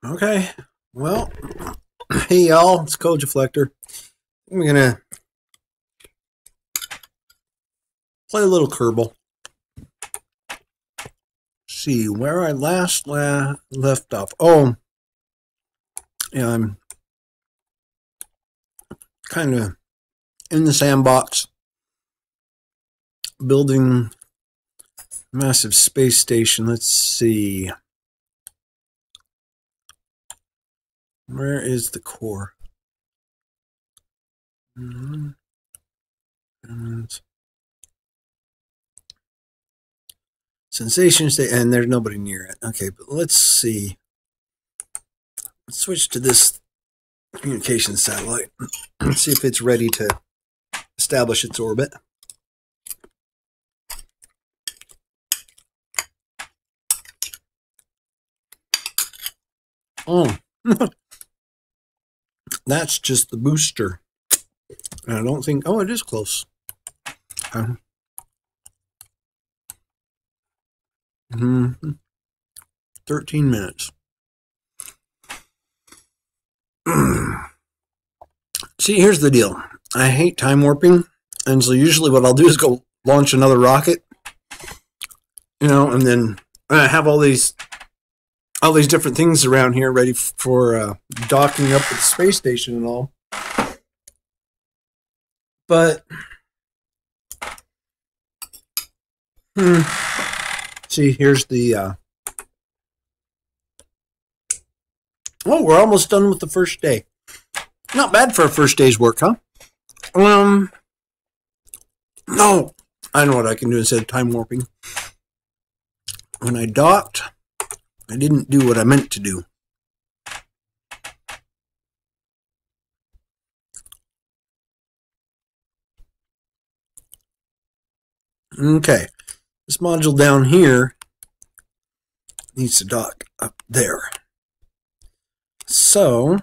Okay, well, hey y'all, it's Code Deflector. I'm gonna play a little Kerbal. See where I left off. Oh, yeah, I'm kind of in the sandbox building a massive space station. Let's see. Where is the core? Sensation state, and there's nobody near it. Okay, but let's see. Let's switch to this communication satellite. Let's see if it's ready to establish its orbit. Oh, that's just the booster. And I don't think, oh, it is close. 13 minutes. See, here's the deal. I hate time warping. And so usually what I'll do is go launch another rocket, and then I have all these different things around here ready for docking up with the space station and all. But see, here's the oh, we're almost done with the first day. Not bad for a first day's work, huh? No, I know what I can do instead of time warping. When I docked, I didn't do what I meant to do. Okay, this module down here needs to dock up there. So,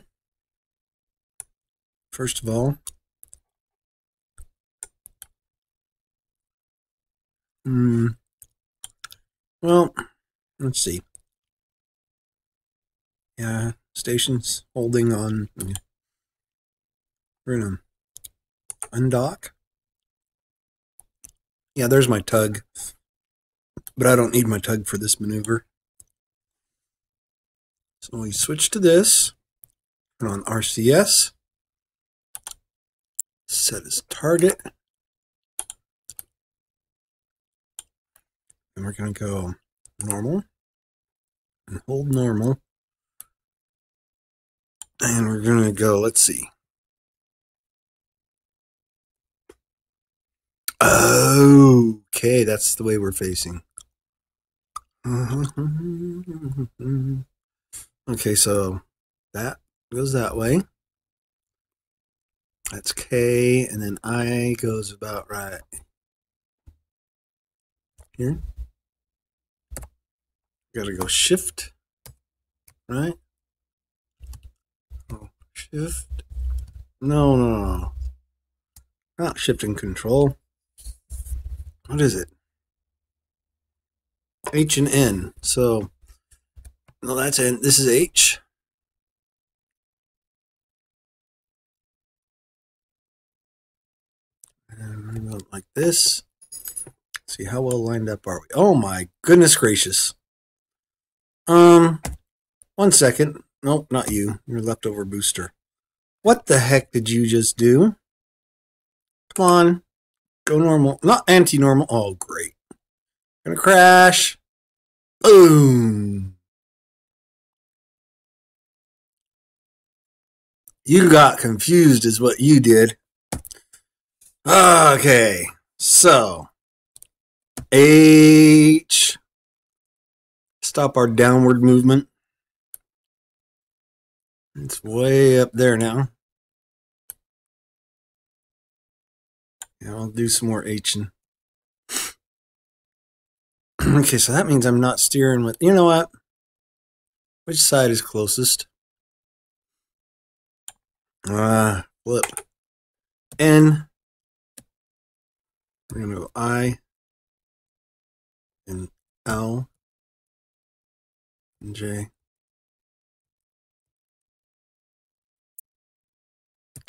first of all, well, let's see. Yeah, station's holding on. We're gonna undock. Yeah, there's my tug, but I don't need my tug for this maneuver. So we switch to this, turn on RCS, set as target, and we're going to go normal and hold normal, and we're going to go, let's see. Okay, that's the way we're facing. Okay, so that goes that way. That's K, and then I goes about right here. Gotta go shift, right? Oh, shift. No. Not shift and control. What is it? H and N. So, no, that's N. This is H. And we go like this. See how well lined up are we? Oh my goodness gracious. 1 second. Nope, not you. You're leftover booster. What the heck did you just do? Come on. Go normal. Not anti-normal. Oh, great. Gonna crash. Boom. You got confused is what you did. Okay. So, H. Stop our downward movement. It's way up there now. Yeah, I'll do some more H'ing. Okay, so that means I'm not steering with, you know what? Which side is closest? Flip. N. We're going to go I and L and J.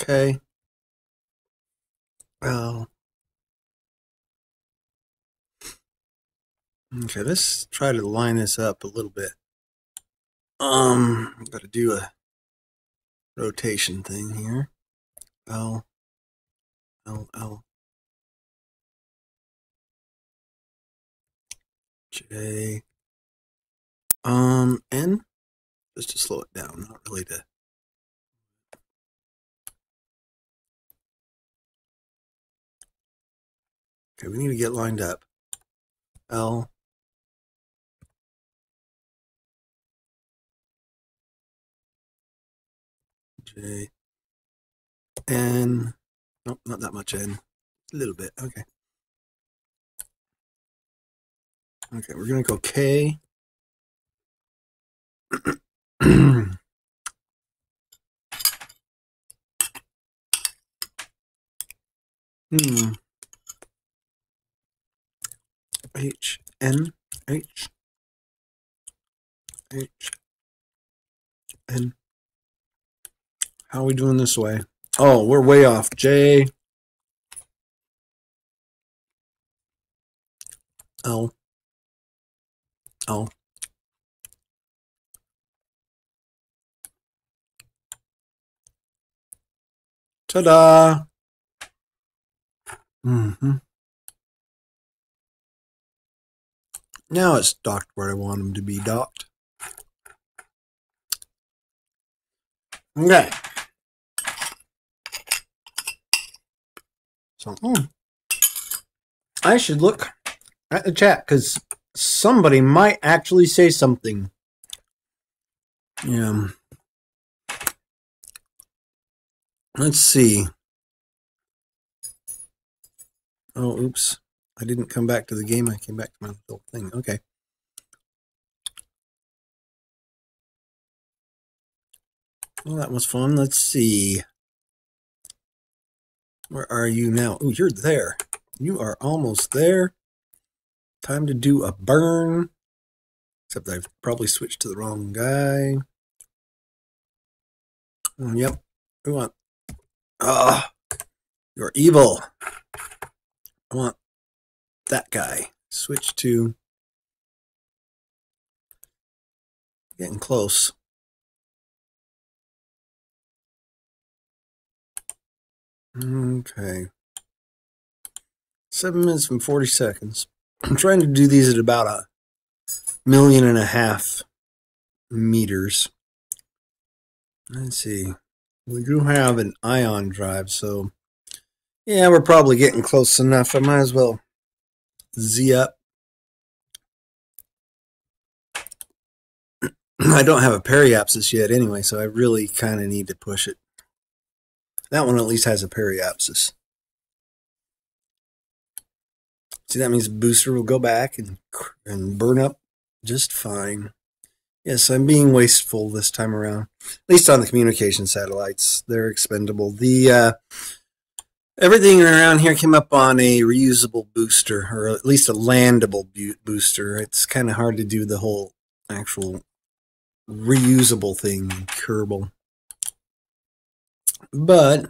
Okay. Well. Okay, let's try to line this up a little bit. Got to do a rotation thing here. L, L, L, J, N, just to slow it down, not really to. Okay, we need to get lined up. L, J, N. Nope, not that much N. A little bit. Okay. Okay, we're gonna go K. H, N, H, H, N. How are we doing this way? Oh, we're way off. J, L, L. Ta-da! Now it's docked where I want them to be docked. Okay. So, I should look at the chat because somebody might actually say something. Yeah. Let's see. Oh, oops. I didn't come back to the game. I came back to my little thing. Okay. Well, that was fun. Let's see. Where are you now? Oh, you're there. You are almost there. Time to do a burn. Except I've probably switched to the wrong guy. Yep. We want... you're evil. I want that guy. Switch to... Getting close. Okay. 7 minutes and 40 seconds. I'm trying to do these at about 1.5 million meters. Let's see. We do have an ion drive, so yeah, we're probably getting close enough. I might as well Z up. I don't have a periapsis yet anyway, so I really kind of need to push it. That one at least has a periapsis. See, that means the booster will go back and burn up just fine. Yes, I'm being wasteful this time around. At least on the communication satellites. They're expendable. The everything around here came up on a reusable booster, or at least a landable booster. It's kind of hard to do the whole actual reusable thing in Kerbal. But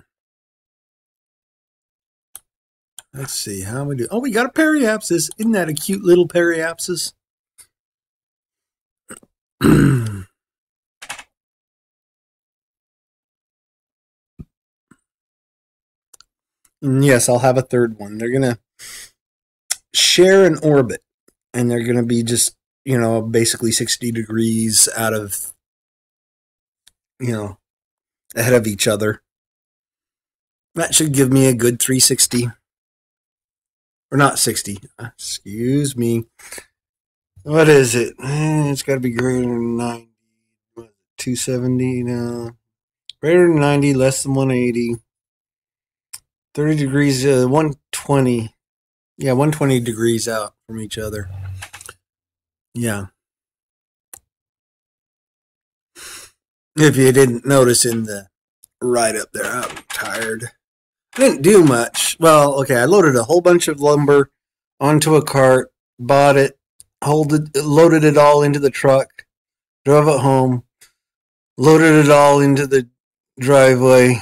let's see how we do. Oh, we got a periapsis. Isn't that a cute little periapsis? Yes, I'll have a third one. They're gonna share an orbit, and they're gonna be just, you know, basically 60 degrees out of, you know, ahead of each other. That should give me a good 360. Or not 60. Excuse me. What is it? It's got to be greater than 90. 270 now. Greater than 90, less than 180. 30 degrees, 120. Yeah, 120 degrees out from each other. Yeah. If you didn't notice in the write-up there, I'm tired. I didn't do much. Well, okay, I loaded a whole bunch of lumber onto a cart, bought it, loaded it all into the truck, drove it home, loaded it all into the driveway,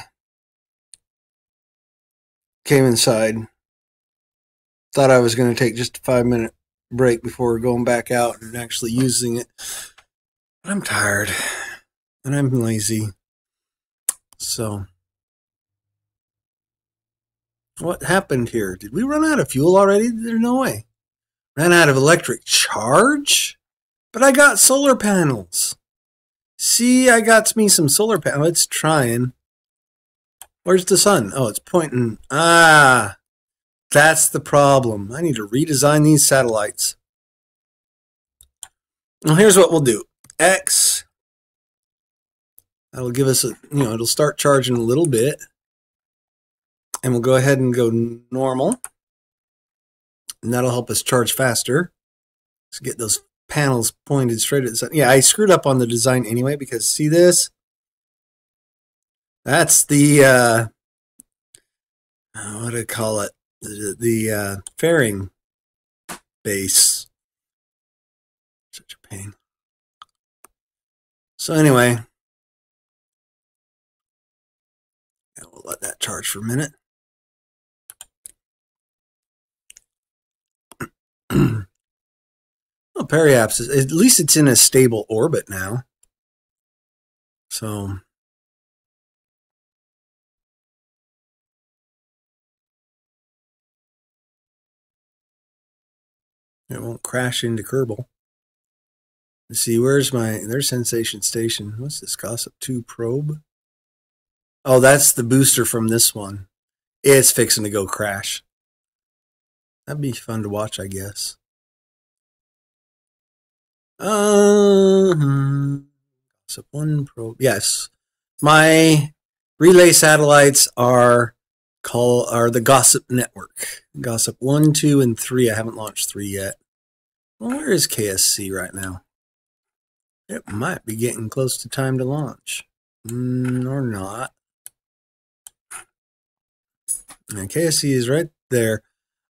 came inside. Thought I was going to take just a 5-minute break before going back out and actually using it. But I'm tired and I'm lazy. So, what happened here? Did we run out of fuel already? There's no way. Ran out of electric charge? But I got solar panels. See, I got me some solar panels. It's trying. Where's the sun? Oh, it's pointing. Ah, that's the problem. I need to redesign these satellites. Well, here's what we'll do. X. That'll give us a, it'll start charging a little bit. And we'll go ahead and go normal. And that'll help us charge faster. Let's get those panels pointed straight at the sun. Yeah, I screwed up on the design anyway, because see this? That's the, what do I call it? The fairing base. Such a pain. So anyway, we'll let that charge for a minute. Well, Periaps is, at least it's in a stable orbit now. So it won't crash into Kerbal. Let's see, where's there's Sensation Station. What's this, Gossip 2 probe? Oh, that's the booster from this one. It's fixing to go crash. That'd be fun to watch, I guess. Gossip 1 probe. Yes. My relay satellites are the Gossip network. Gossip 1, 2, and 3. I haven't launched 3 yet. Well, where is KSC right now? It might be getting close to time to launch. Or not. And KSC is right there.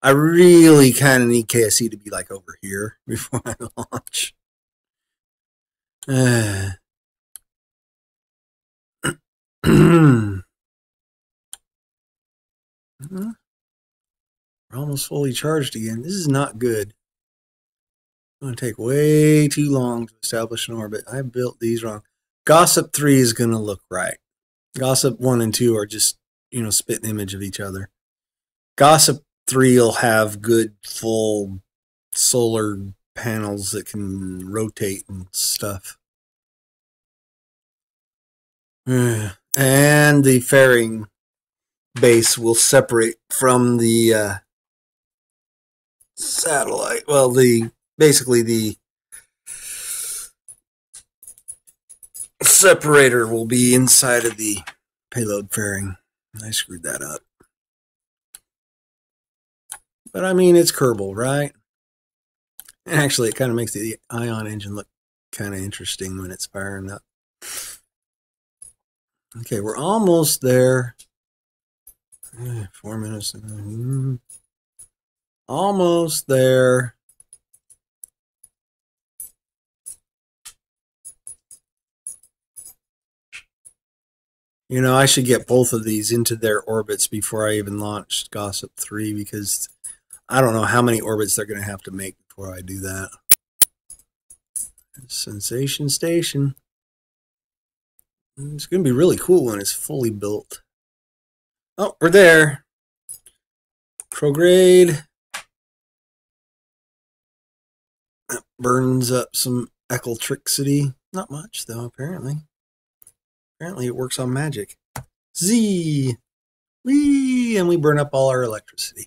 I really kind of need KSC to be like over here before I launch. We're almost fully charged again. This is not good. It's going to take way too long to establish an orbit. I built these wrong. Gossip 3 is going to look right. Gossip 1 and 2 are just, spitting image of each other. Gossip 3 will have good full solar panels that can rotate and stuff. And the fairing base will separate from the satellite. Well, basically the separator will be inside of the payload fairing. I screwed that up. But I mean, it's Kerbal, right? And actually, it kind of makes the ion engine look kind of interesting when it's firing up. Okay, we're almost there. 4 minutes. Almost there. I should get both of these into their orbits before I even launched Gossip 3, because I don't know how many orbits they're going to have to make before I do that. Sensation Station. It's going to be really cool when it's fully built. Oh, we're there. Prograde. That burns up some electricity. Not much, though, apparently. Apparently it works on magic. Z! Whee! And we burn up all our electricity.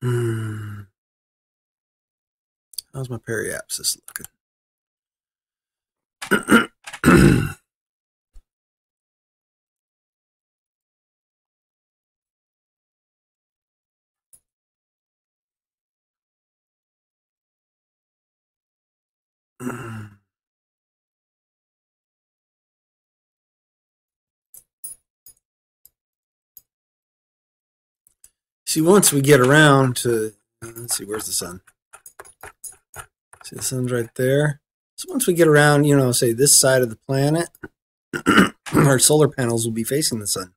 How's my periapsis looking? See, once we get around to, let's see, where's the sun? See, the sun's right there. So once we get around, say this side of the planet, our solar panels will be facing the sun.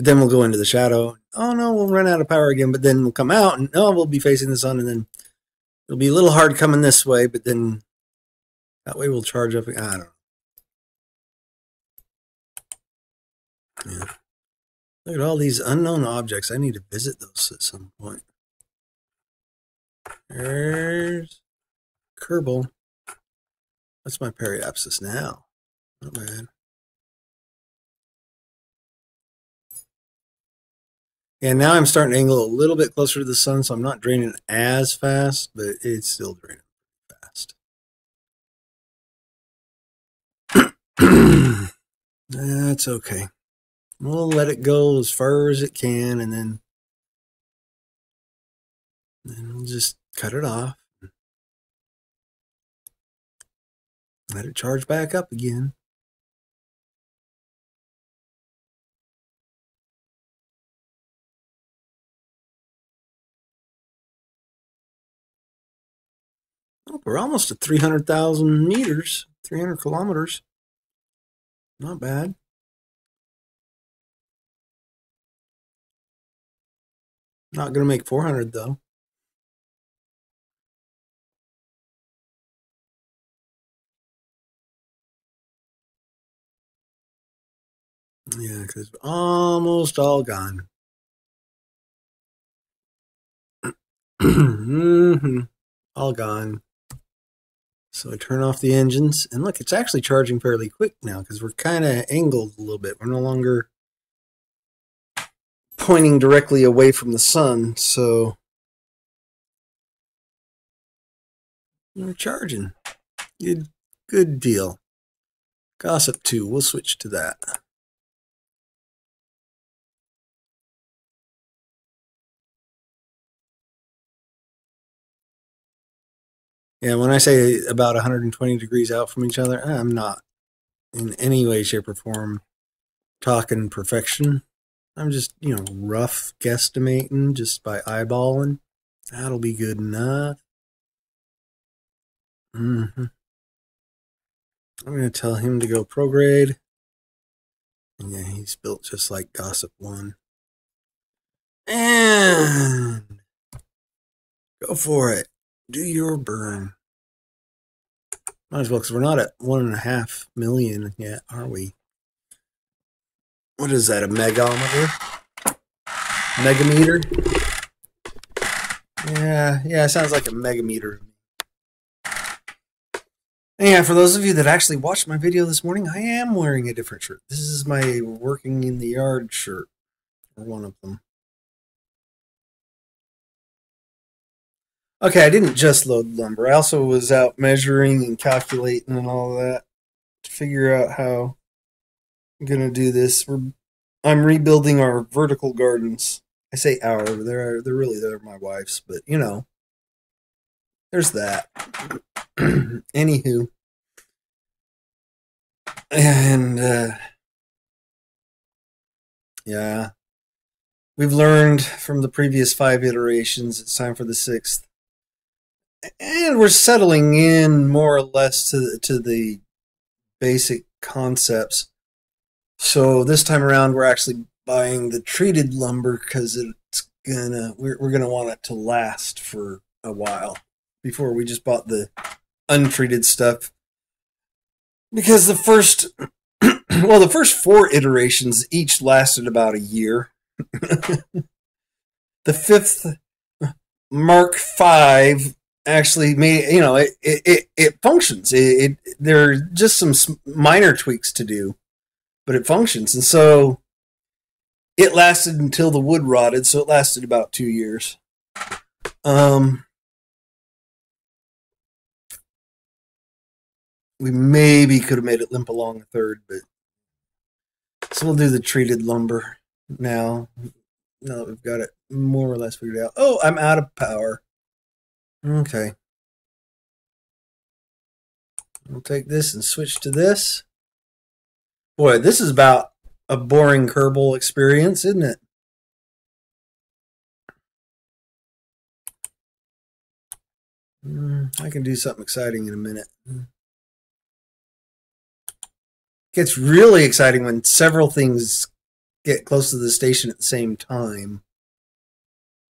But then we'll go into the shadow. Oh no, we'll run out of power again, but then we'll come out and no, we'll be facing the sun, and then it'll be a little hard coming this way, but then that way we'll charge up. I don't know. Yeah. Look at all these unknown objects. I need to visit those at some point. There's Kerbal. What's my periapsis now? Not bad. And now I'm starting to angle a little bit closer to the sun, so I'm not draining as fast, but it's still draining fast. That's okay. We'll let it go as far as it can, and then we'll just cut it off. Let it charge back up again. Oh, we're almost at 300,000 meters, 300 kilometers. Not bad. Not going to make 400 though. Yeah, because almost all gone. All gone. So I turn off the engines, and look, it's actually charging fairly quick now because we're kind of angled a little bit. We're no longer pointing directly away from the sun, so we're charging. Good deal. Gossip 2, we'll switch to that. Yeah, when I say about 120 degrees out from each other, I'm not in any way, shape, or form talking perfection. I'm just, rough guesstimating just by eyeballing. That'll be good enough. I'm going to tell him to go prograde. And yeah, he's built just like Gossip 1. And go for it. Do your burn. Might as well, because we're not at 1.5 million yet, are we? What is that, a megometer? Megameter? Yeah, it sounds like a megameter. And yeah, for those of you that actually watched my video this morning, I am wearing a different shirt. This is my working in the yard shirt, or one of them. Okay, I didn't just load lumber. I also was out measuring and calculating and all of that to figure out how I'm going to do this. I'm rebuilding our vertical gardens. I say our, they're my wife's, but there's that. Anywho. And yeah, we've learned from the previous 5 iterations. It's time for the 6th. And we're settling in more or less to the basic concepts. So this time around, we're actually buying the treated lumber because we're gonna want it to last for a while. Before we just bought the untreated stuff, because the first 4 iterations each lasted about a year. The 5th Mark V actually made, it functions. There are just some minor tweaks to do, but it functions. And so it lasted until the wood rotted, so it lasted about 2 years. We maybe could have made it limp along a 3rd, but so we'll do the treated lumber now. Now that we've got it more or less figured out. Oh, I'm out of power. Okay. We'll take this and switch to this. Boy, this is about a boring Kerbal experience, isn't it? I can do something exciting in a minute. It gets really exciting when several things get close to the station at the same time,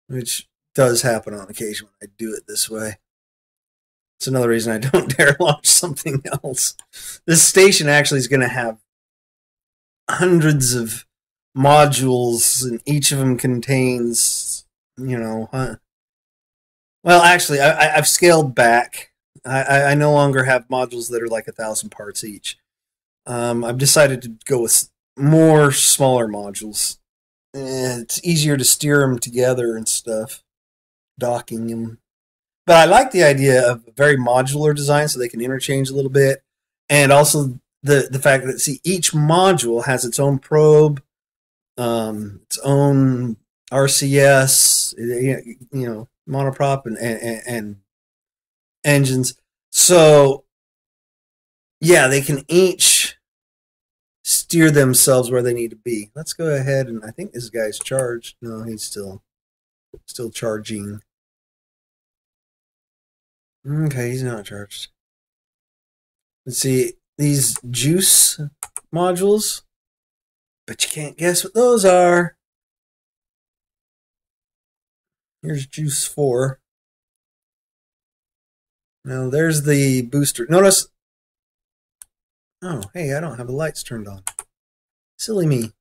which does happen on occasion when I do it this way. It's another reason I don't dare launch something else. This station actually is going to have hundreds of modules, and each of them contains, you know, well, actually, I've scaled back. I no longer have modules that are like 1,000 parts each. I've decided to go with more smaller modules. It's easier to steer them together and stuff, docking them. But I like the idea of a very modular design so they can interchange a little bit. And also the fact that, see, each module has its own probe, its own RCS, you know, monoprop and engines. So, yeah, they can each steer themselves where they need to be. Let's go ahead, and I think this guy's charged. No, he's still charging. Okay, he's not charged. Let's see, these juice modules, but you can't guess what those are. Here's juice 4. Now there's the booster. Notice, oh, hey, I don't have the lights turned on. Silly me.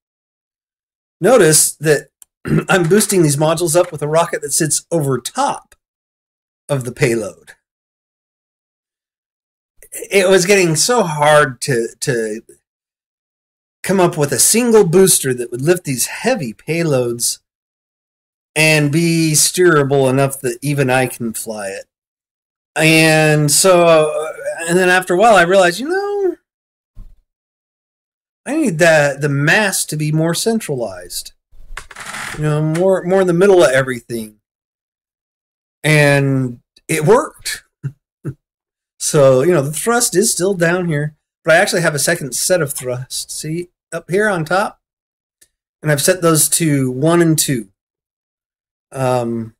Notice that I'm boosting these modules up with a rocket that sits over top of the payload. It was getting so hard to come up with a single booster that would lift these heavy payloads and be steerable enough that even I can fly it. And so, and then after a while, I realized, you know, I need the mass to be more centralized. You know, more in the middle of everything. And it worked. So, you know, the thrust is still down here, but I actually have a second set of thrusts. See, up here on top? And I've set those to 1 and 2. 1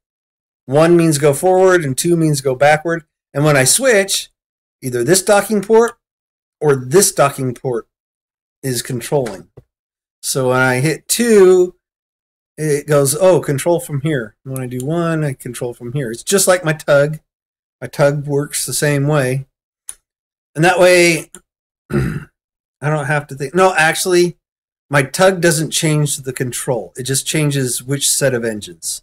means go forward, and 2 means go backward. And when I switch, either this docking port or this docking port is controlling. So when I hit 2, it goes, oh, control from here. When I do 1, I control from here. It's just like my tug. My tug works the same way. And that way, I don't have to think. No, actually, my tug doesn't change the control. It just changes which set of engines.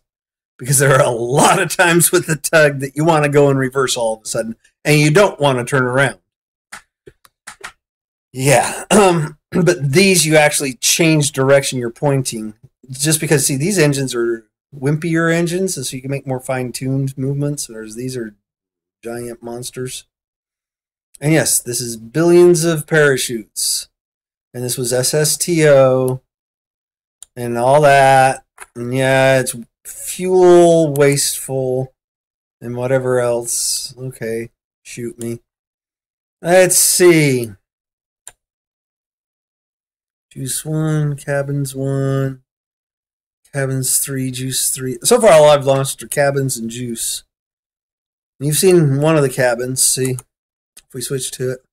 Because there are a lot of times with the tug that you want to go in reverse all of a sudden, and you don't want to turn around. Yeah, but these you actually change direction you're pointing. Just because, see, these engines are wimpier engines, so you can make more fine-tuned movements, whereas these are giant monsters. And yes, this is billions of parachutes. And this was SSTO and all that. And yeah, it's fuel wasteful and whatever else. Okay, shoot me. Let's see. Juice 1, cabins 1, cabins 3, juice 3. So far all I've launched are cabins and juice. You've seen one of the cabins. See, if we switch to it.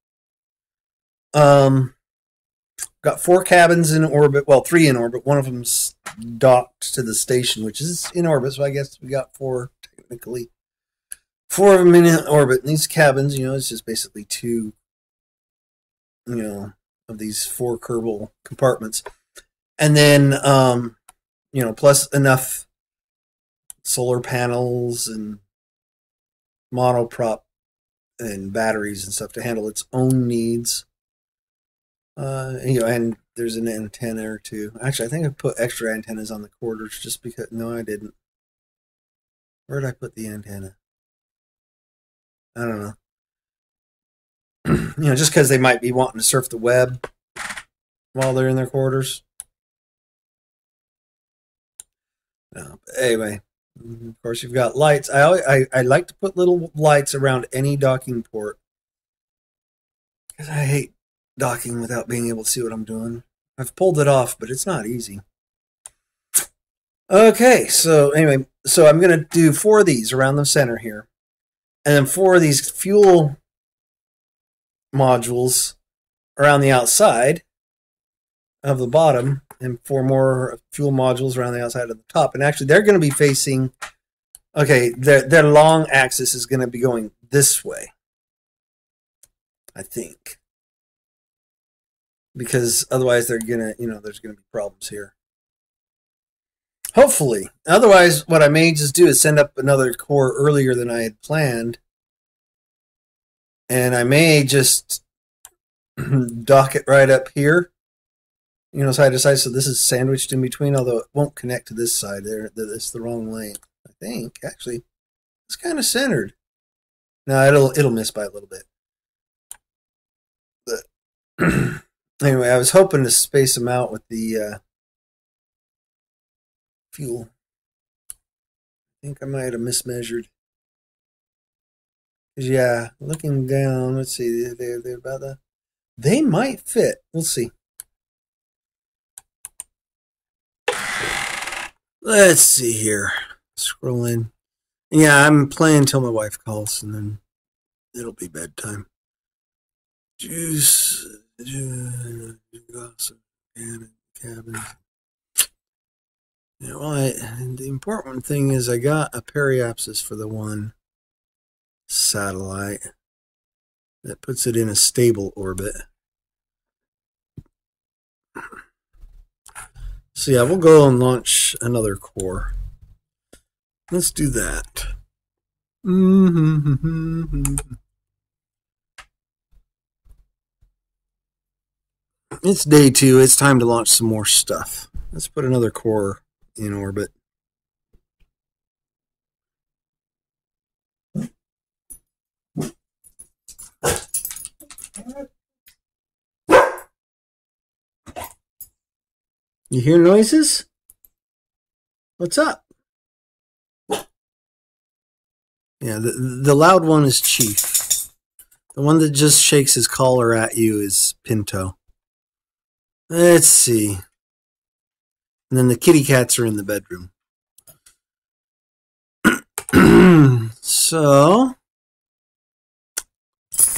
Got 4 cabins in orbit. Well, 3 in orbit. One of them's docked to the station, which is in orbit. So I guess we got 4 technically. 4 of them in orbit. And these cabins, you know, it's just basically 2, you know, of these 4 Kerbal compartments. And then, you know, plus enough solar panels and monoprop and batteries and stuff to handle its own needs. You know, and there's an antenna or 2. Actually, I think I put extra antennas on the quarters just because. No, I didn't. Where did I put the antenna? I don't know. You know, just because they might be wanting to surf the web while they're in their quarters. No, but anyway, of course, you've got lights. I like to put little lights around any docking port because I hate docking without being able to see what I'm doing. I've pulled it off, but it's not easy. Okay, so anyway, so I'm going to do 4 of these around the center here. And then 4 of these fuel modules around the outside. of the bottom and 4 more fuel modules around the outside of the top. And actually, they're going to be facing, okay, their long axis is going to be going this way, I think. Because otherwise they're going to, there's going to be problems here. Hopefully. Otherwise, what I may just do is send up another core earlier than I had planned. And I may just dock it right up here, side to side. So this is sandwiched in between, although it won't connect to this side there. It's the wrong length, I think. Actually, it's kind of centered. No, it'll miss by a little bit. But anyway, I was hoping to space them out with the fuel. I think I might have mismeasured. Yeah, looking down, let's see, they're about that. They might fit. We'll see. Let's see here. Scroll in. Yeah, I'm playing till my wife calls, and then it'll be bedtime. Juice, gossip, cabin. The important thing is I got a periapsis for the one satellite that puts it in a stable orbit. So yeah, we'll go and launch another core. Let's do that. It's day 2. It's time to launch some more stuff. Let's put another core in orbit. You hear noises? What's up? Yeah, the loud one is Chief. The one that just shakes his collar at you is Pinto. Let's see. And then the kitty cats are in the bedroom. So,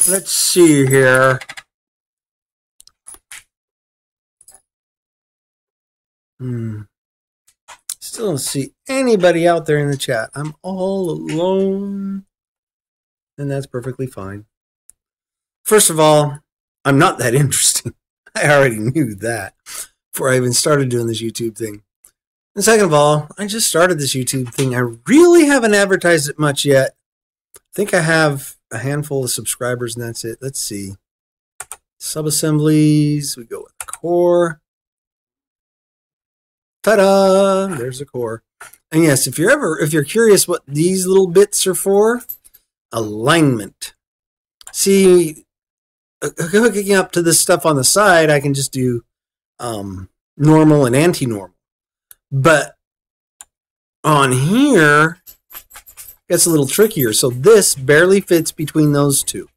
let's see here. Still don't see anybody out there in the chat. I'm all alone. And that's perfectly fine. First of all, I'm not that interesting. I already knew that before I even started doing this YouTube thing. And second of all, I just started this YouTube thing. I really haven't advertised it much yet. I think I have a handful of subscribers and that's it. Let's see. Subassemblies. We go with the core. Ta-da! There's a core. And yes, if you're curious what these little bits are for, alignment. See, hooking up to this stuff on the side, I can just do normal and anti-normal. But on here, it's a little trickier. So this barely fits between those two.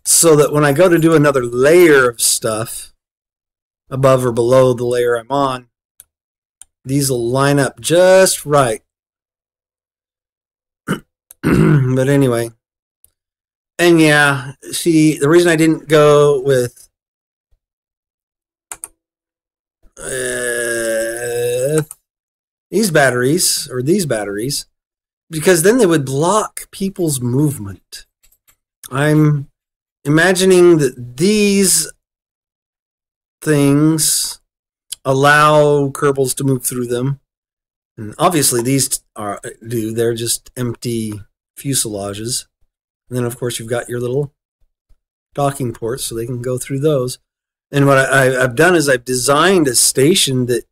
So that when I go to do another layer of stuff, above or below the layer I'm on, these will line up just right. But anyway. And yeah, see, the reason I didn't go with these batteries, because then they would block people's movement. I'm imagining that these things allow Kerbals to move through them. And obviously these they're just empty fuselages. And then of course you've got your little docking ports so they can go through those. And what I've done is I've designed a station that,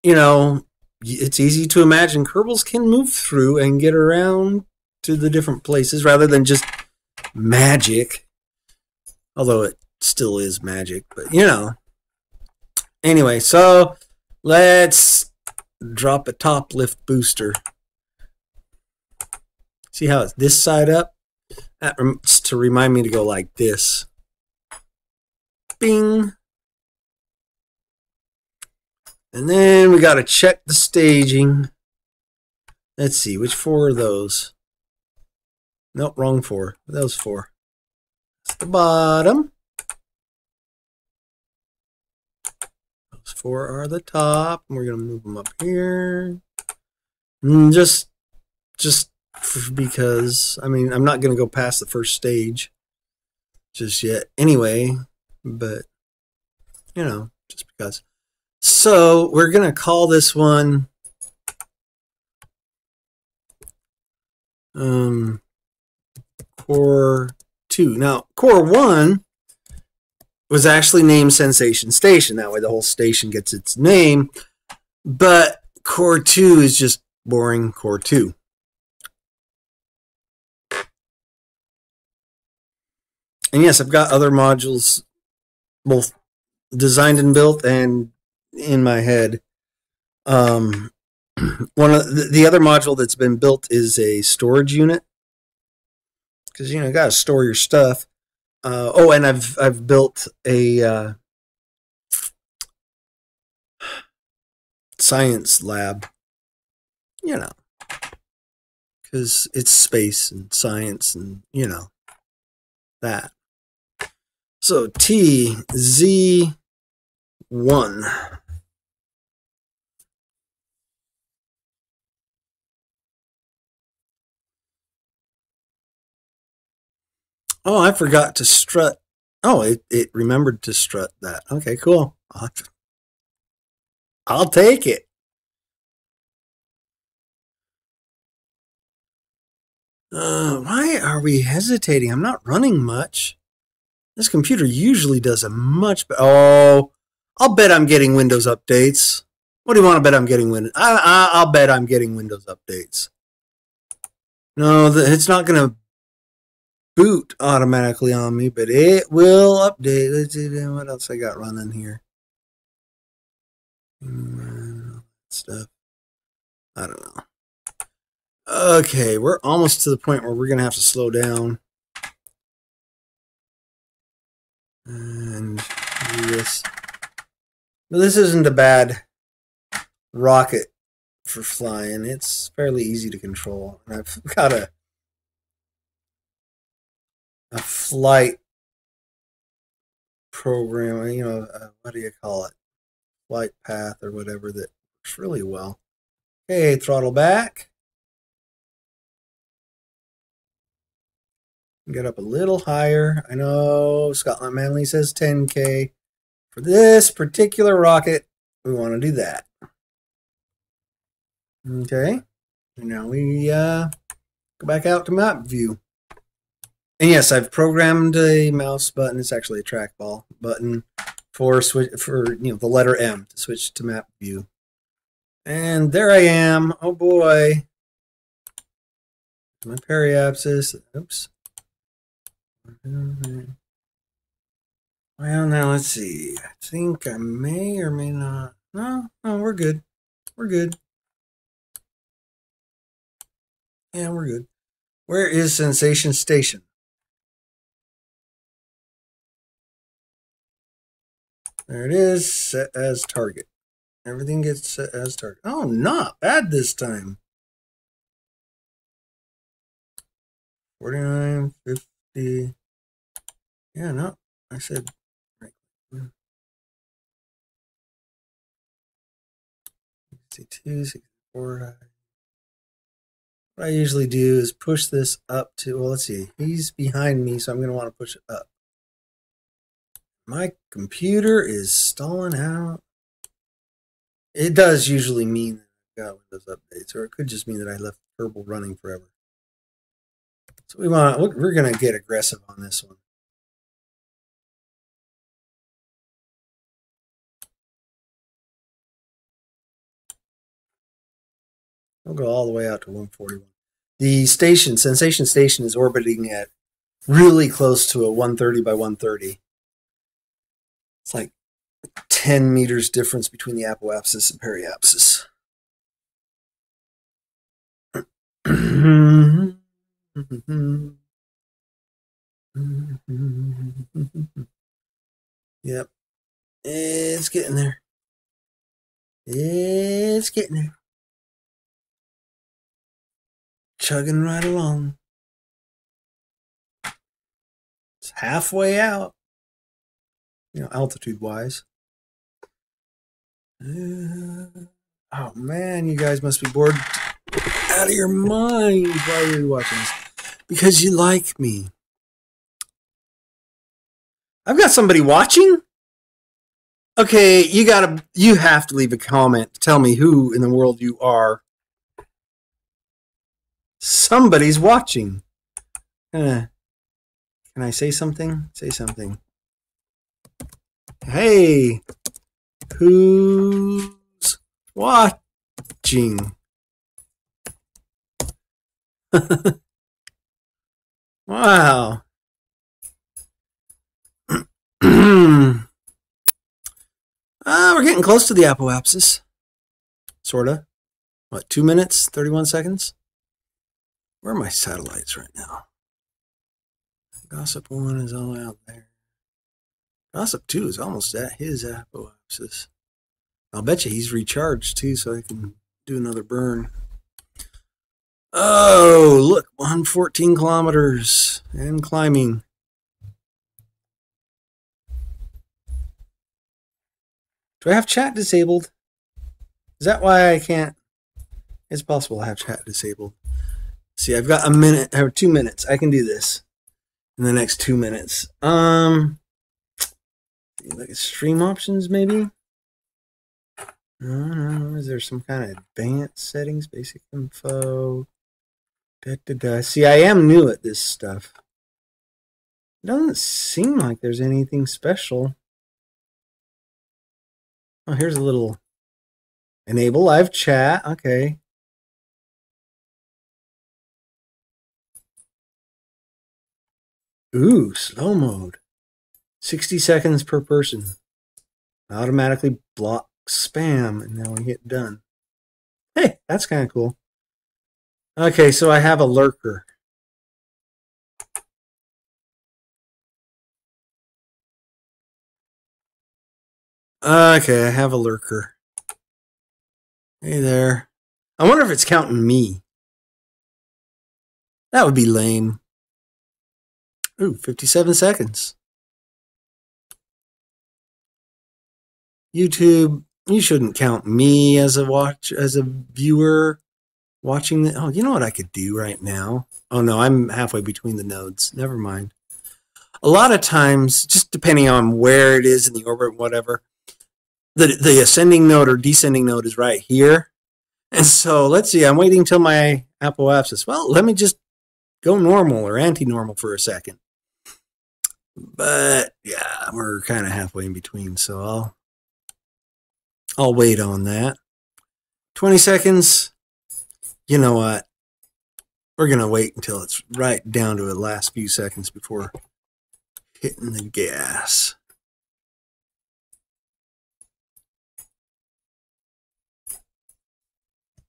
it's easy to imagine Kerbals can move through and get around to the different places rather than just magic. Although it still is magic, but Anyway, so let's drop a top lift booster. See how it's this side up? That's to remind me to go like this. Bing. And then we got to check the staging. Let's see, which 4 are those? Nope, wrong 4. Those 4. That's the bottom. 4 are the top. And we're going to move them up here. Just because, I mean, I'm not going to go past the first stage just yet anyway, but, you know, just because. So we're going to call this one Core 2. Now, Core 1 was actually named Sensation Station. That way the whole station gets its name. But Core 2 is just boring Core 2. And yes, I've got other modules both designed and built and in my head. One of the other module that's been built is a storage unit, because you got to store your stuff. Oh, and I've built a science lab, because it's space and science and that. So TZ1. Oh, I forgot to strut. Oh, it remembered to strut that. Okay, cool. I'll take it. Why are we hesitating? I'm not running much. This computer usually does a much better. Oh, I'll bet I'm getting Windows updates. What do you want to bet I'm getting? I'll bet I'm getting Windows updates. No, it's not going to boot automatically on me, but it will update. Let's see what else I got running here. Stuff. I don't know. Okay, we're almost to the point where we're going to have to slow down and do this. But this isn't a bad rocket for flying. It's fairly easy to control. And I've got a flight program, what do you call it? Flight path or whatever that works really well. Okay, throttle back. Get up a little higher. I know Scotland Manley says 10K. For this particular rocket, we want to do that. Okay. And now we go back out to map view. And yes, I've programmed a mouse button. It's actually a trackball button for the letter M to switch to map view. And there I am. Oh boy. My periapsis. Oops. Well, now let's see. I think I may or may not. No, we're good. We're good. Yeah, we're good. Where is Sensation Station? There it is, set as target. Everything gets set as target. Oh, not bad this time. 49, 50. Yeah, no, I said right. 62, 64. What I usually do is push this up to, well, let's see. He's behind me, so I'm going to want to push it up. My computer is stalling out. It does usually mean that I've got Windows updates, or it could just mean that I left Kerbal running forever. So we're going to get aggressive on this one. We'll go all the way out to 141. The station, Sensation Station, is orbiting at really close to a 130 by 130. It's like 10 meters difference between the apoapsis and periapsis. Yep. It's getting there. It's getting there. Chugging right along. It's halfway out, altitude-wise. Oh man, you guys must be bored out of your minds. Why are you watching this? Because you like me. I've got somebody watching? Okay, you have to leave a comment to tell me who in the world you are. Somebody's watching. Can I say something? Say something. Hey, who's watching? Wow. We're getting close to the apoapsis. Sorta. What, 2 minutes, 31 seconds? Where are my satellites right now? Gossip 1 is all out there. Gossip 2 is almost at his apoapsis. I'll bet you he's recharged too, so I can do another burn. Oh, look, 114 kilometers and climbing. Do I have chat disabled? Is that why I can't? It's possible I have chat disabled. See, I've got a minute or 2 minutes. I can do this in the next 2 minutes. Look at stream options, maybe. I don't know. Is there some kind of advanced settings, basic info? See, I am new at this stuff. It doesn't seem like there's anything special. Oh, here's a little enable live chat. Okay. Ooh, slow mode. 60 seconds per person. Automatically block spam, and now we hit done. Hey, that's kind of cool. Okay, so I have a lurker. Okay, I have a lurker. Hey there. I wonder if it's counting me. That would be lame. Ooh, 57 seconds. YouTube, you shouldn't count me as a viewer watching the. Oh, you know what I could do right now? Oh no, I'm halfway between the nodes. Never mind. A lot of times, just depending on where it is in the orbit, whatever, the ascending node or descending node is right here. And so let's see, I'm waiting till my apoapsis. Well, let me just go normal or anti-normal for a second. But yeah, we're kind of halfway in between, so I'll wait on that. 20 seconds. You know what? We're going to wait until it's right down to the last few seconds before hitting the gas.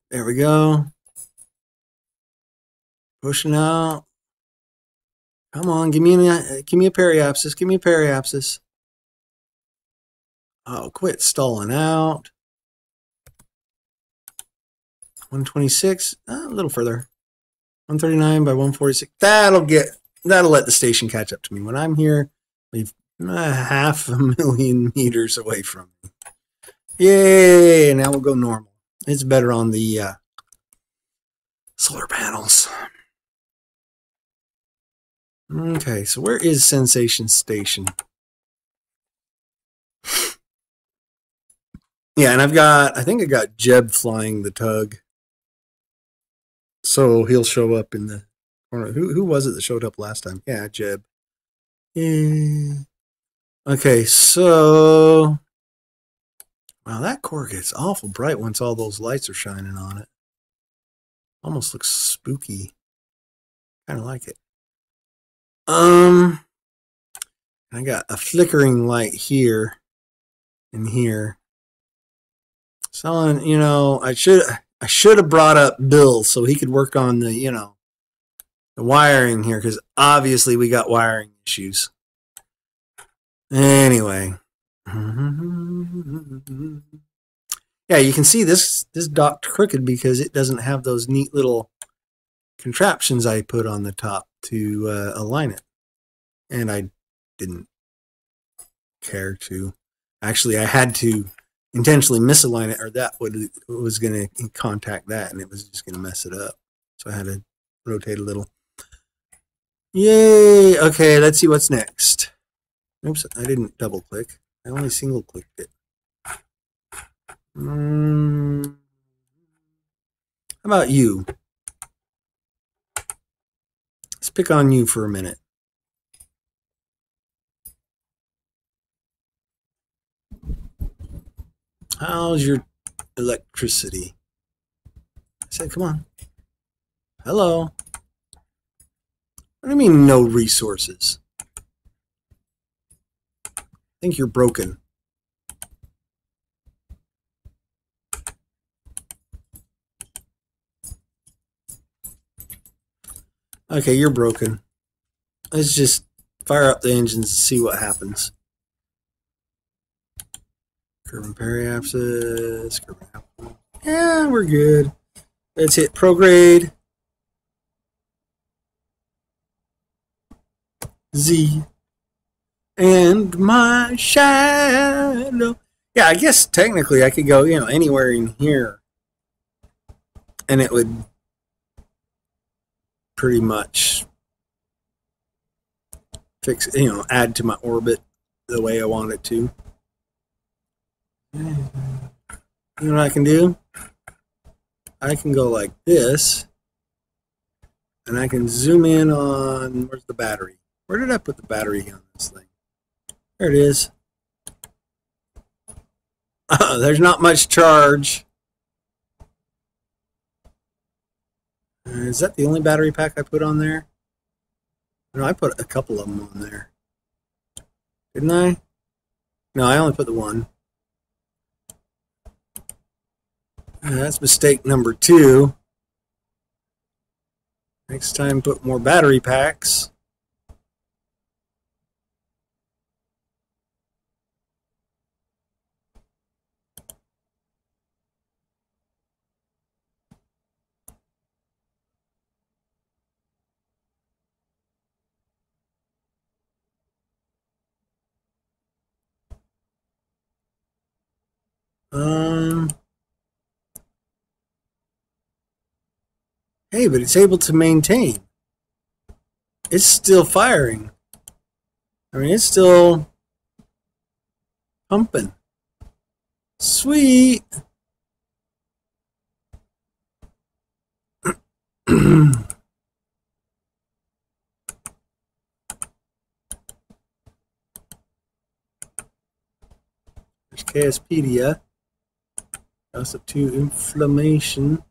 There we go. Pushing out. Come on, give me a periapsis. Give me a periapsis. Oh, quit stalling out. 126. A little further. 139 by 146. That'll let the station catch up to me. When I'm here, we've 500,000 meters away from me. Yay! Now we'll go normal. It's better on the solar panels. Okay, so where is Sensation Station? Yeah, and I think I got Jeb flying the tug. So he'll show up in the corner. Who was it that showed up last time? Yeah, Jeb. Yeah. Okay, so wow, that core gets awful bright once all those lights are shining on it. Almost looks spooky. Kind of like it. I got a flickering light here and here. So, you know, I should have brought up Bill so he could work on the, you know, the wiring here, because obviously we got wiring issues. Anyway. Yeah, you can see this docked crooked because it doesn't have those neat little contraptions I put on the top to align it. And I didn't care to. Actually, I had to intentionally misalign it, or that was going to contact that, and it was just going to mess it up. So I had to rotate a little. Yay! Okay, let's see what's next. Oops, I didn't double click. I only single clicked it. How about you? Let's pick on you for a minute. How's your electricity? I said, come on. Hello. What do you mean no resources? I think you're broken. Okay, you're broken. Let's just fire up the engines and see what happens. Kerbal periapsis. Yeah, we're good. Let's hit prograde. Z. And my shadow. Yeah, I guess technically I could go, anywhere in here. And it would pretty much fix, add to my orbit the way I want it to. You know what I can do? I can go like this, and I can zoom in on, where's the battery? Where did I put the battery on this thing? There it is. There's not much charge. Is that the only battery pack I put on there? No, I put a couple of them on there. Didn't I? No, I only put the one. That's mistake number 2. Next time, put more battery packs. Hey, but it's able to maintain. It's still firing. I mean, it's still pumping. Sweet. There's KSP. Cause up to inflammation.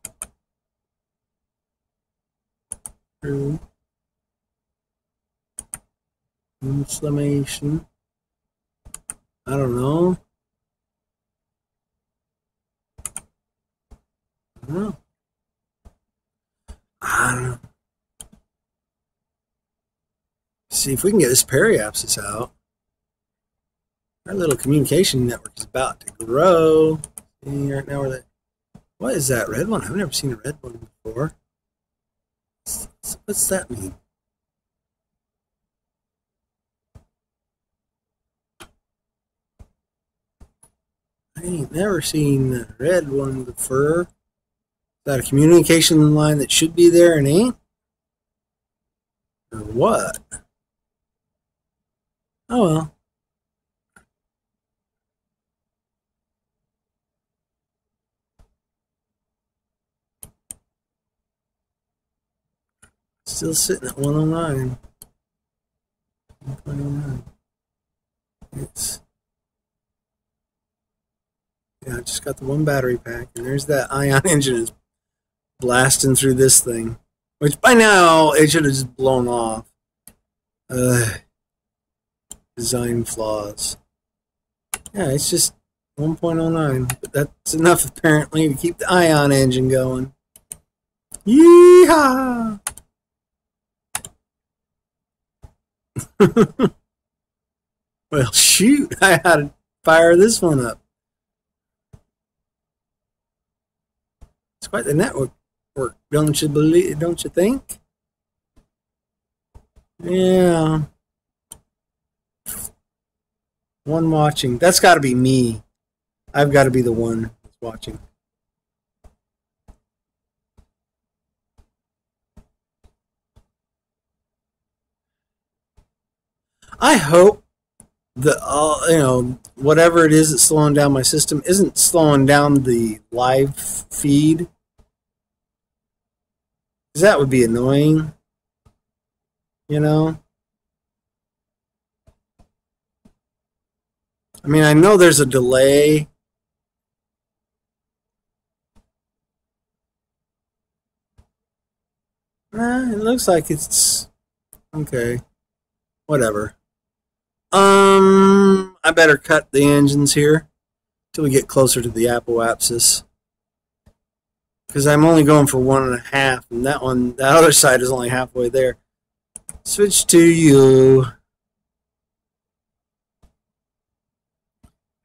Inflammation. I don't know. I don't know. See if we can get this periapsis out. Our little communication network is about to grow. See, right now, what is that red one? I've never seen a red one before. What's that mean? I ain't never seen a red one before. Is that a communication line that should be there and ain't? Or what? Oh well. Still sitting at 109. 109. Yeah, I just got the one battery pack, and there's that ion engine is blasting through this thing, which by now it should have just blown off. Design flaws. Yeah, it's just 1.09, but that's enough apparently to keep the ion engine going. Yeehaw! Well, shoot, I had to fire this one up. It's quite the network, don't you believe? Don't you think? Yeah. One watching. That's got to be me. I've got to be the one that's watching. I hope that whatever it is that's slowing down my system isn't slowing down the live feed, because that would be annoying. I mean, I know there's a delay. It looks like it's okay. Whatever. I better cut the engines here till we get closer to the apoapsis, because I'm only going for 1.5, and the other side is only halfway there. Switch to you.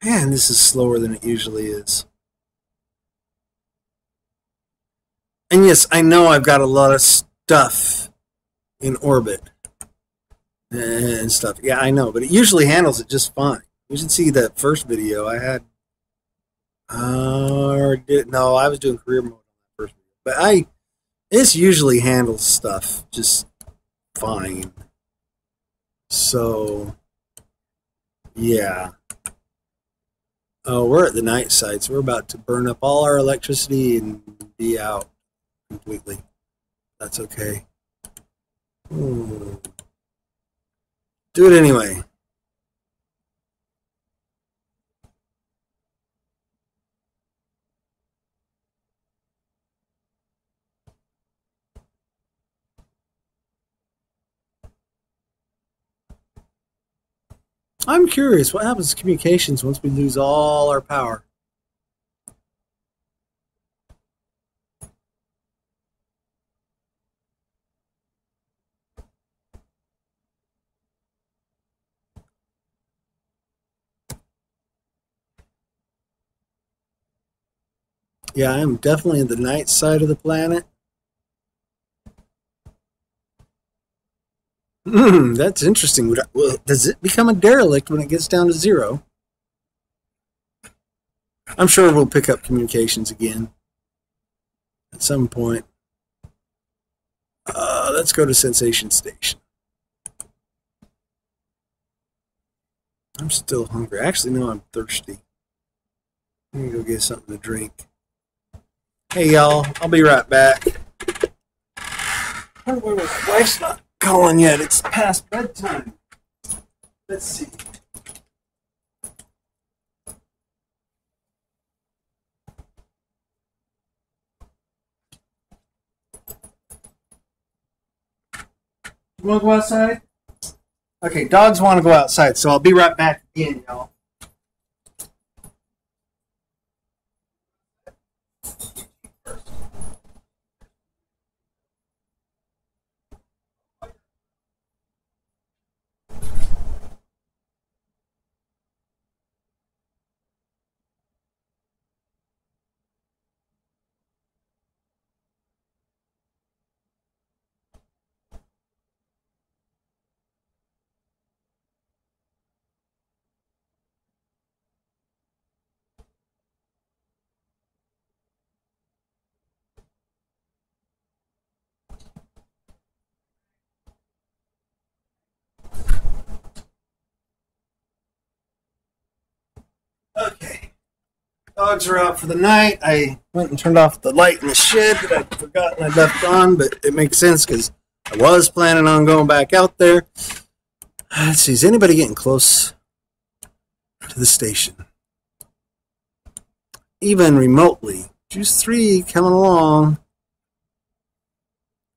Man, this is slower than it usually is. And yes, I know I've got a lot of stuff in orbit and stuff. Yeah, I know, but it usually handles it just fine. You should see that first video I had. No, I was doing career mode on that first video. But this usually handles stuff just fine. So, yeah. Oh, we're at the night side, so we're about to burn up all our electricity and be out completely. That's okay. Ooh. Do it anyway. I'm curious, what happens to communications once we lose all our power? Yeah, I'm definitely in the night side of the planet. That's interesting. Well, does it become a derelict when it gets down to 0? I'm sure we'll pick up communications again at some point. Let's go to Sensation Station. I'm still hungry. Actually, no, I'm thirsty. I'm going to go get something to drink. Hey, y'all. I'll be right back. My wife's not calling yet. It's past bedtime. Let's see. You want to go outside? Okay, dogs want to go outside, so I'll be right back again, y'all. Okay. Dogs are out for the night. I went and turned off the light in the shed that I'd forgotten I left on, but it makes sense because I was planning on going back out there. Let's see, is anybody getting close to the station? Even remotely. Juice 3 coming along.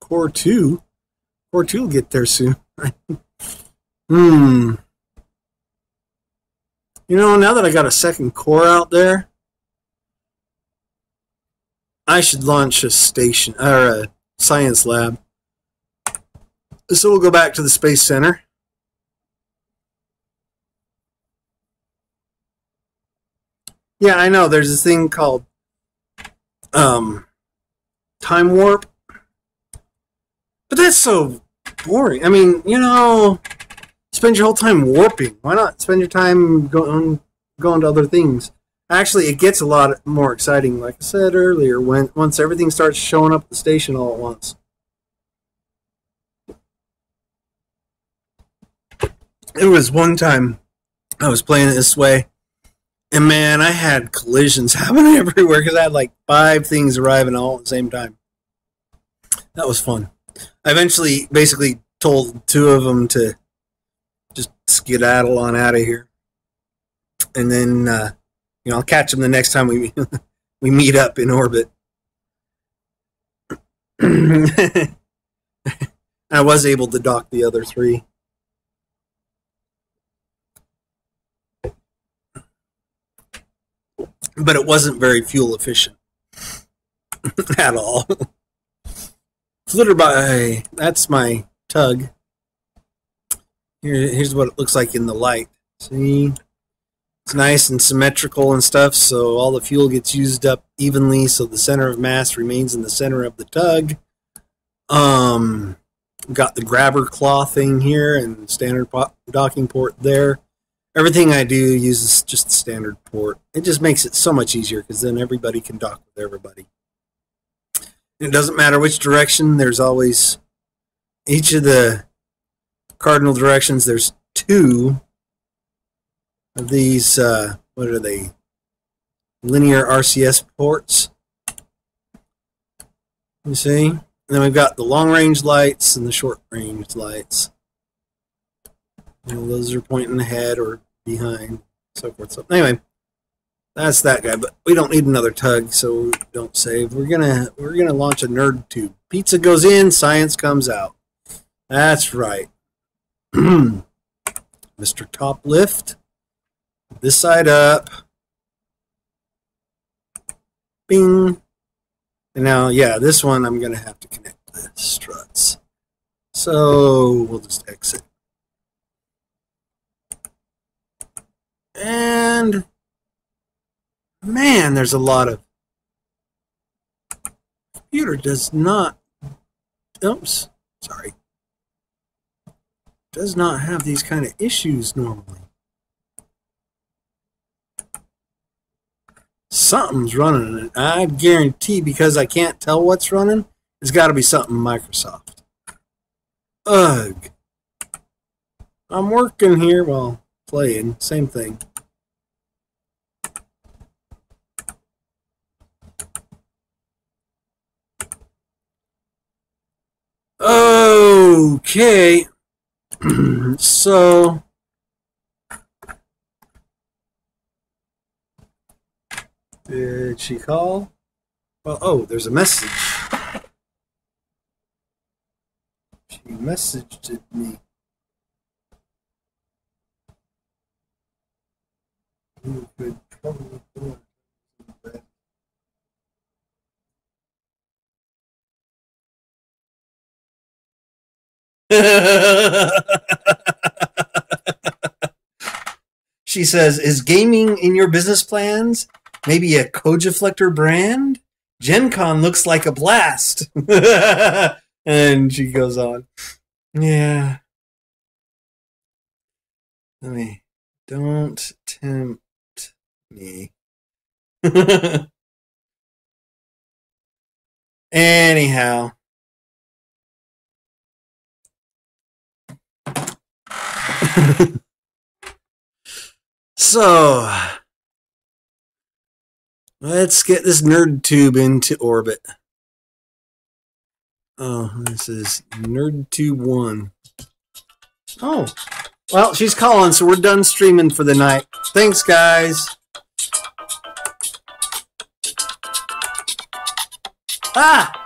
Core 2? Core 2 will get there soon. You know, now that I got a second core out there, I should launch a station or a science lab. So we'll go back to the Space Center. Yeah, I know. There's this thing called time warp. But that's so boring. I mean, spend your whole time warping. Why not spend your time going to other things? Actually, it gets a lot more exciting, like I said earlier, once everything starts showing up at the station all at once. It was one time I was playing it this way, and man, I had collisions happening everywhere because I had like 5 things arriving all at the same time. That was fun. I eventually basically told 2 of them to just skedaddle on out of here. And then, I'll catch them the next time we meet up in orbit. I was able to dock the other 3. But it wasn't very fuel efficient at all. Flitterby, that's my tug. Here's what it looks like in the light. See? It's nice and symmetrical and stuff, so all the fuel gets used up evenly, so the center of mass remains in the center of the tug. Got the grabber claw thing here and standard docking port there. Everything I do uses just the standard port. It just makes it so much easier because then everybody can dock with everybody. It doesn't matter which direction. There's always each of the cardinal directions. There's 2 of these. What are they? Linear RCS ports. You see? And then we've got the long range lights and the short range lights. Those are pointing ahead or behind, so forth. So anyway, that's that guy. But we don't need another tug, so don't save. We're gonna launch a nerd tube. Pizza goes in, science comes out. That's right. Mr. Top Lift. This side up. Bing. And now, yeah, this one I'm gonna have to connect the struts. So we'll just exit. And man, there's a lot of computer does not does not have these kind of issues normally. Something's running, and I guarantee because I can't tell what's running, it's got to be something Microsoft. Ugh. I'm working here while playing, same thing. Okay, so did she call? Well, oh, there's a message. She messaged me. You could probably do it. She says, is gaming in your business plans? Maybe a Kojaflector brand? Gen Con looks like a blast. And she goes on. Yeah. Don't tempt me. Anyhow. So, let's get this nerd tube into orbit. Oh, this is nerd tube 1. Oh, well, she's calling, so we're done streaming for the night. Thanks, guys. Ah!